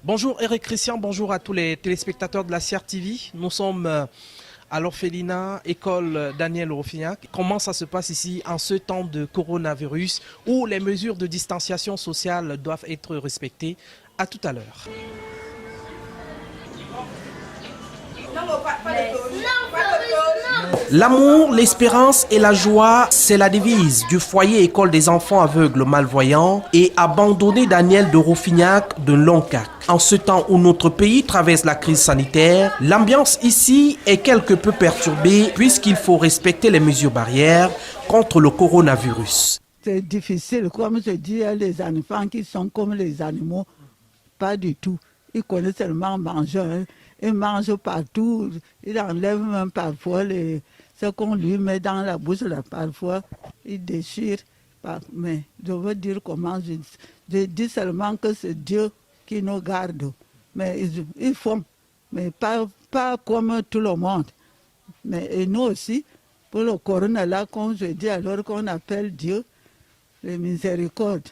Bonjour Eric Christian, bonjour à tous les téléspectateurs de la CRTV. Nous sommes à l'orphelinat École Daniel Rofignac. Comment ça se passe ici en ce temps de coronavirus où les mesures de distanciation sociale doivent être respectées? À tout à l'heure. L'amour, l'espérance et la joie, c'est la devise du foyer école des enfants aveugles malvoyants et abandonnés Daniel de Rofignac de Loncac. En ce temps où notre pays traverse la crise sanitaire, l'ambiance ici est quelque peu perturbée puisqu'il faut respecter les mesures barrières contre le coronavirus. C'est difficile, comme je dis, il y a les enfants qui sont comme les animaux, pas du tout. Ils connaissent seulement manger, hein. Ils mangent partout, ils enlèvent même parfois ce qu'on lui met dans la bouche, là, parfois, ils déchirent. Mais je veux dire comment, je dis seulement que c'est Dieu qui nous garde. Mais ils font, mais pas comme tout le monde. Mais et nous aussi, pour le corona là, comme je dis, alors qu'on appelle Dieu, les miséricordes,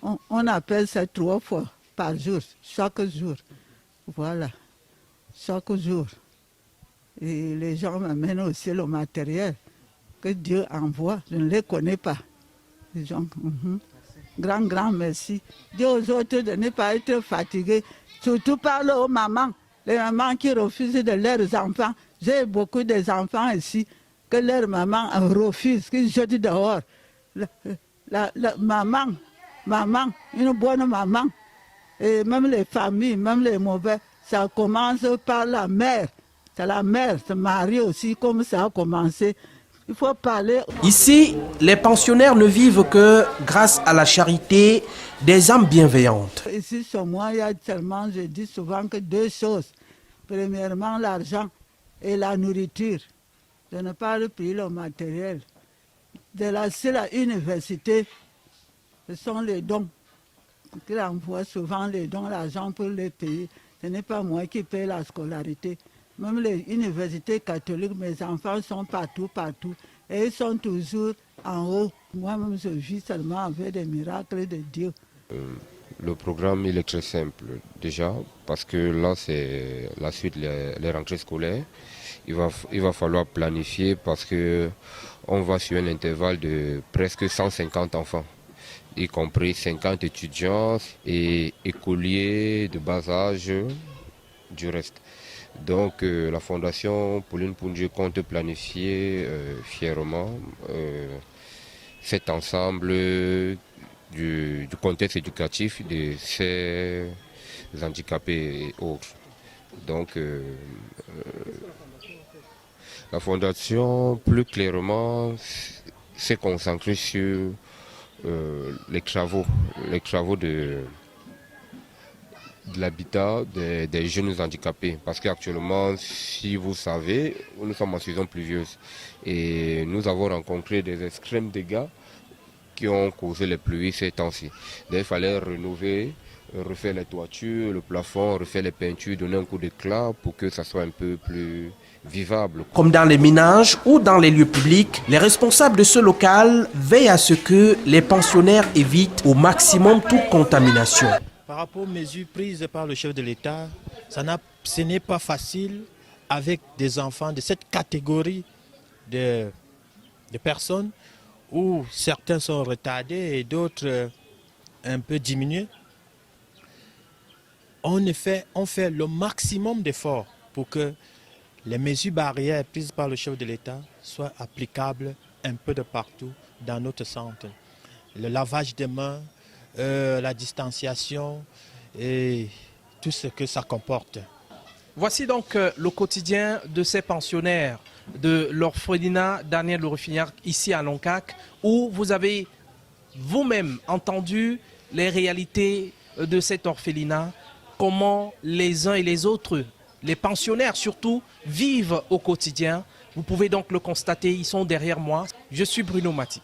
on appelle ça 3 fois par jour, chaque jour. Voilà, chaque jour. Et les gens m'amènent aussi le matériel que Dieu envoie. Je ne les connais pas. Les gens, grand merci. Dis aux autres de ne pas être fatigués. Surtout parle aux mamans. Les mamans qui refusent de leurs enfants. J'ai beaucoup d'enfants ici que leurs mamans refusent, qu'ils jettent dehors. La maman, une bonne maman. Et même les familles, même les mauvais, ça commence par la mère. C'est la mère se marie aussi comme ça a commencé. Il faut parler. Ici, les pensionnaires ne vivent que grâce à la charité des âmes bienveillantes. Ici, sur moi, il y a tellement, je dis souvent que 2 choses. Premièrement, l'argent et la nourriture. Je ne parle plus le matériel. C'est la université, ce sont les dons. Qu'ils envoient souvent les dons, l'argent pour les payer. Ce n'est pas moi qui paye la scolarité. Même les universités catholiques, mes enfants sont partout. Et ils sont toujours en haut. Moi-même, je vis seulement avec des miracles de Dieu. Le programme, il est très simple déjà, parce que là, c'est la suite, les rentrées scolaires. Il va falloir planifier parce qu'on va sur un intervalle de presque 150 enfants, y compris 50 étudiants et écoliers de bas âge du reste. Donc la Fondation Pauline Punjé compte planifier fièrement cet ensemble du contexte éducatif de ces handicapés et autres. Donc la Fondation, plus clairement, s'est concentrée sur les travaux de l'habitat des jeunes handicapés. Parce qu'actuellement, si vous savez, nous sommes en saison pluvieuse et nous avons rencontré des extrêmes dégâts qui ont causé les pluies ces temps-ci. Donc, il fallait rénover, refaire les toitures, le plafond, refaire les peintures, donner un coup d'éclat pour que ça soit un peu plus vivable. Comme dans les ménages ou dans les lieux publics, les responsables de ce local veillent à ce que les pensionnaires évitent au maximum toute contamination. Par rapport aux mesures prises par le chef de l'État, ce n'est pas facile avec des enfants de cette catégorie de personnes où certains sont retardés et d'autres un peu diminués. On fait le maximum d'efforts pour que les mesures barrières prises par le chef de l'État soient applicables un peu de partout dans notre centre. Le lavage des mains, la distanciation et tout ce que ça comporte. Voici donc le quotidien de ces pensionnaires de l'orphelinat Daniel Rofignac ici à Loncac, où vous avez vous-même entendu les réalités de cet orphelinat, comment les uns et les autres, les pensionnaires surtout, vivent au quotidien. Vous pouvez donc le constater, ils sont derrière moi. Je suis Bruno Matip.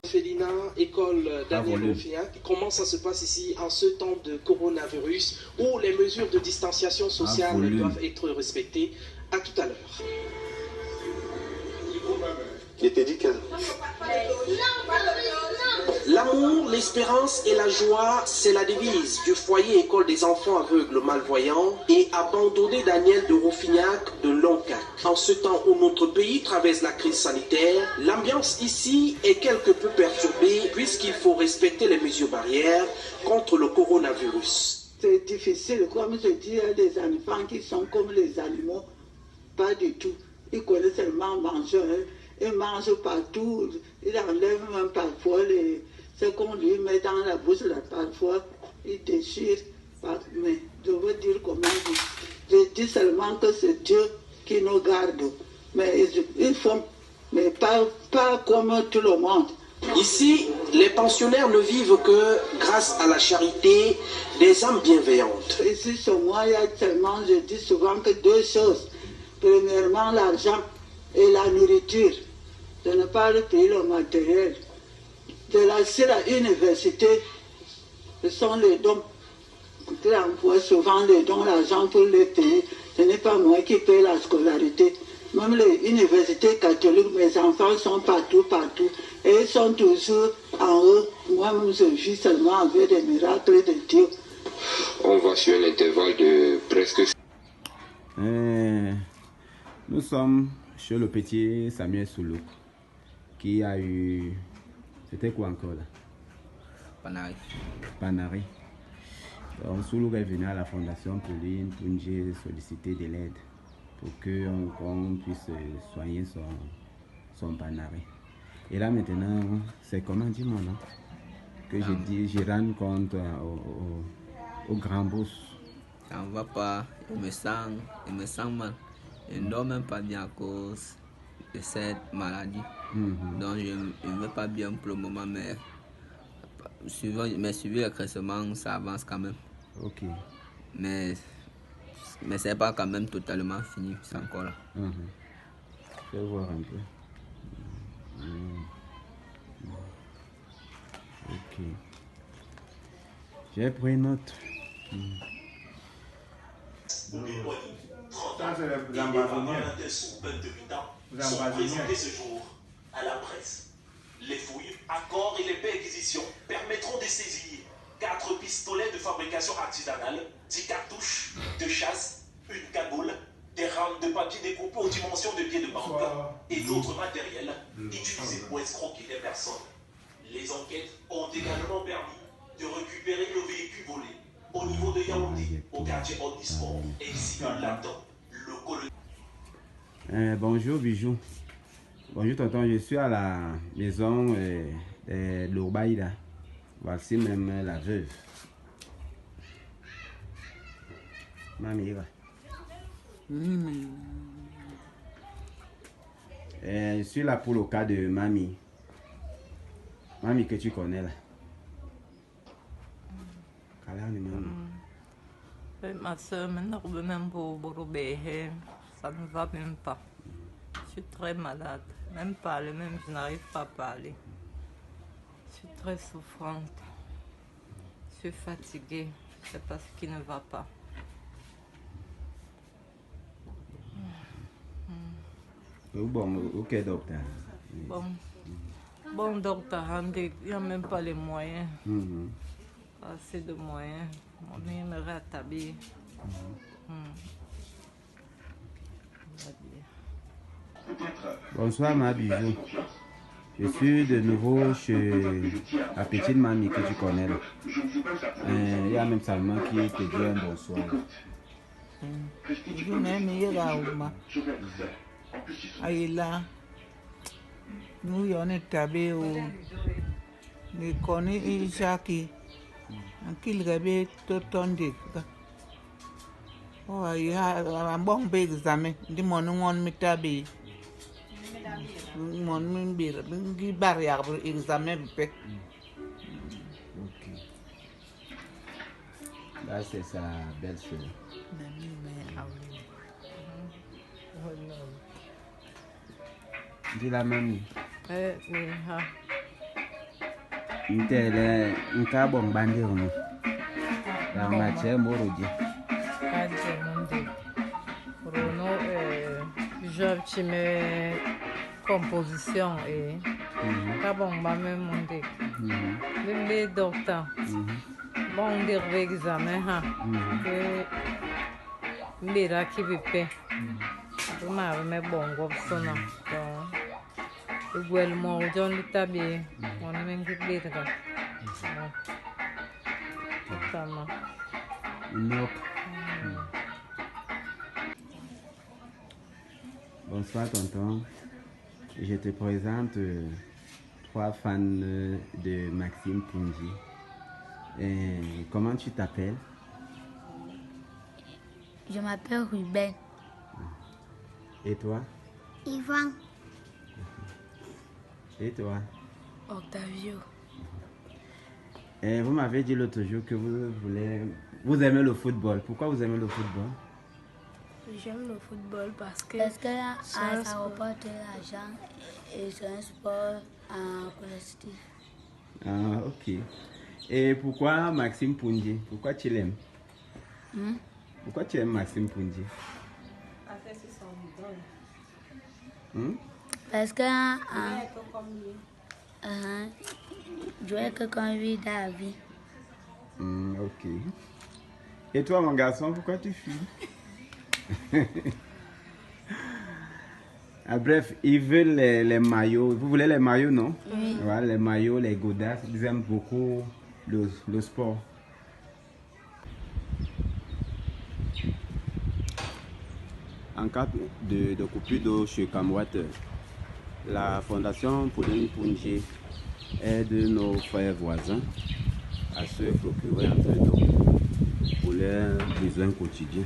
Orphelinat, école Daniel Rofignac. Comment ça se passe ici en ce temps de coronavirus où les mesures de distanciation sociale doivent être respectées? À tout à l'heure. Je t'ai dit que... L'amour, l'espérance et la joie, c'est la devise du foyer école des enfants aveugles malvoyants et abandonné Daniel de Rouffignac de Loncac. En ce temps où notre pays traverse la crise sanitaire, l'ambiance ici est quelque peu perturbée puisqu'il faut respecter les mesures barrières contre le coronavirus. C'est difficile, comme je dis, il y a des enfants qui sont comme les animaux. Pas du tout. Ils connaissent seulement manger. Ils mangent partout. Ils enlèvent même parfois ce qu'on lui met dans la bouche. Là, parfois, ils déchirent. Mais je veux dire comment dire. Je dis seulement que c'est Dieu qui nous garde. Mais ils font, mais pas comme tout le monde. Ici, les pensionnaires ne vivent que grâce à la charité des âmes bienveillantes. Ici, chez moi, il y a tellement, je dis souvent que deux choses. Premièrement, l'argent et la nourriture. Je ne parle pas le matériel. De la université, ce sont les dons. Tu envoies souvent les dons, l'argent pour les payer. Ce n'est pas moi qui paye la scolarité. Même les universités catholiques, mes enfants sont partout. Et ils sont toujours en haut. Moi-même, je vis seulement avec des miracles de Dieu. On va sur un intervalle de presque... Nous sommes chez le petit Samuel Soulou, qui a eu... C'était quoi encore là? Panari. Donc Soulou est venu à la Fondation Pauline pour nous solliciter de l'aide pour qu'on puisse soigner son Panari. Et là maintenant, c'est comment dire mon nom? Que je rends compte au grand boss. Ça ne va pas, il me sent mal. Je ne dors même pas bien à cause de cette maladie. Donc je ne vais pas bien pour le moment, mais suivant le classement, ça avance quand même. Ok. Mais ce n'est pas quand même totalement fini, c'est encore là. Je vais voir un peu. Ok. J'ai pris note. Présenté ce jour à la presse. Les fouilles, accords et les perquisitions permettront de saisir 4 pistolets de fabrication artisanale, 10 cartouches de chasse, une cagoule, des rames de papier découpées aux dimensions de pieds de banque et d'autres matériels utilisés pour escroquer des personnes. Les enquêtes ont également permis de récupérer le véhicule volé au niveau de Yaoundé, au quartier Omnisport, ainsi que là-dedans, le colonel. Bonjour Bijou. Bonjour tonton, je suis à la maison de Lourbaïda. Voici même la veuve. Mamie, va. Je suis là pour le cas de Mamie. Mamie que tu connais là. Ma soeur m'énerve même pour Borobé. Ça ne va même pas. Je suis très malade. Même parler, même je n'arrive pas à parler. Je suis très souffrante. Je suis fatiguée. Je ne sais pas ce qui ne va pas. Bon, ok docteur. Bon docteur, il n'y a même pas les moyens. Pas assez de moyens. Mon nez me rétablit. Bonsoir ma bijou. Je suis de nouveau chez la petite mamie que tu connais là. Il y a même Salman qui te dit un bonsoir. Je n'aime pas Aïla, nous y on est tabé au les connaît Isaki, un qu'il rêvait tout ton dick. Oh, il y a un bon examen, dis mon nom me tabé. Mon mbir, qui barrière pour examen. Ok. Là, c'est sa belle-sœur. Dis la mamie. Ntele nka bon bandi hono. La mache moroji. Rono, je me composition et bon ba même monde les docteurs bon des examen ha que mira qui veut ma me bon go sona donc le mo John tabi on même qui blé ça sama Bonsoir tonton, je te présente 3 fans de Maxime Pounji. Comment tu t'appelles? Je m'appelle Ruben. Et toi? Yvan. Et toi? Octavio. Et vous m'avez dit l'autre jour que vous aimez le football. Pourquoi vous aimez le football? J'aime le football parce que ça rapporte l'argent et c'est un sport collectif. Ah, ok. Et pourquoi Maxime Pounji? Pourquoi tu l'aimes? Pourquoi tu aimes Maxime Pounji? Parce que jouer que comme lui dans la vie. Ok. Et toi, mon garçon, pourquoi tu fuis? Ah, bref, ils veulent les maillots. Vous voulez les maillots, non? Oui. Voilà, les maillots, les godasses. Ils aiment beaucoup le sport. En cas de coupure d'eau chez Camouette, la Fondation Pauline Pounji aide nos frères voisins à se procurer un peu d'eau pour leurs besoins quotidiens.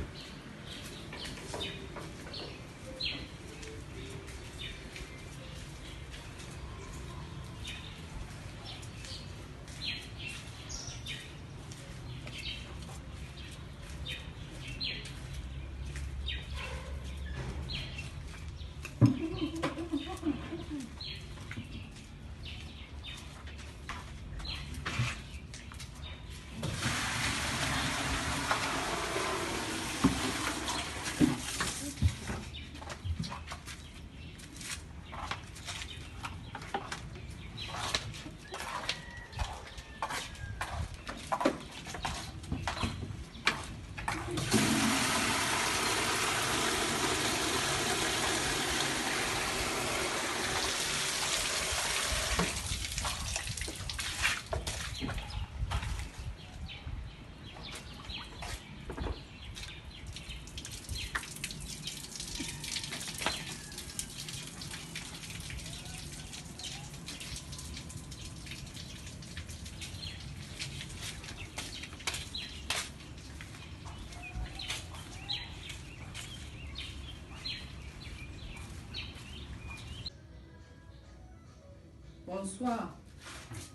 Bonsoir,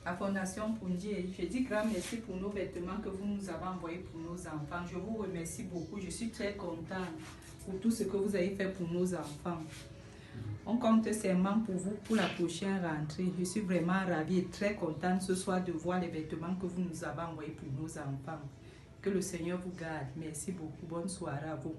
la Fondation Pounji. Je dis grand merci pour nos vêtements que vous nous avez envoyés pour nos enfants. Je vous remercie beaucoup. Je suis très contente pour tout ce que vous avez fait pour nos enfants. On compte seulement pour vous pour la prochaine rentrée. Je suis vraiment ravie et très contente ce soir de voir les vêtements que vous nous avez envoyés pour nos enfants. Que le Seigneur vous garde. Merci beaucoup. Bonne soirée à vous.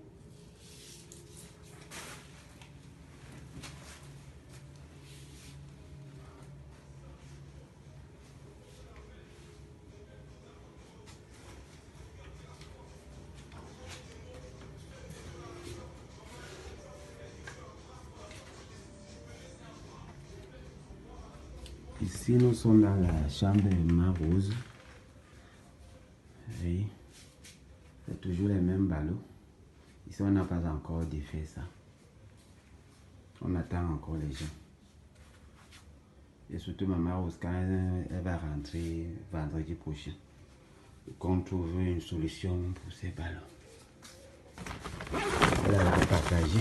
Ici, nous sommes dans la chambre de Ma Rose. Oui. C'est toujours les mêmes ballots. Ici, on n'a pas encore défait ça. On attend encore les gens. Et surtout, Maman Rose, quand elle va rentrer vendredi prochain, qu'on trouve une solution pour ces ballons. Elle va partager.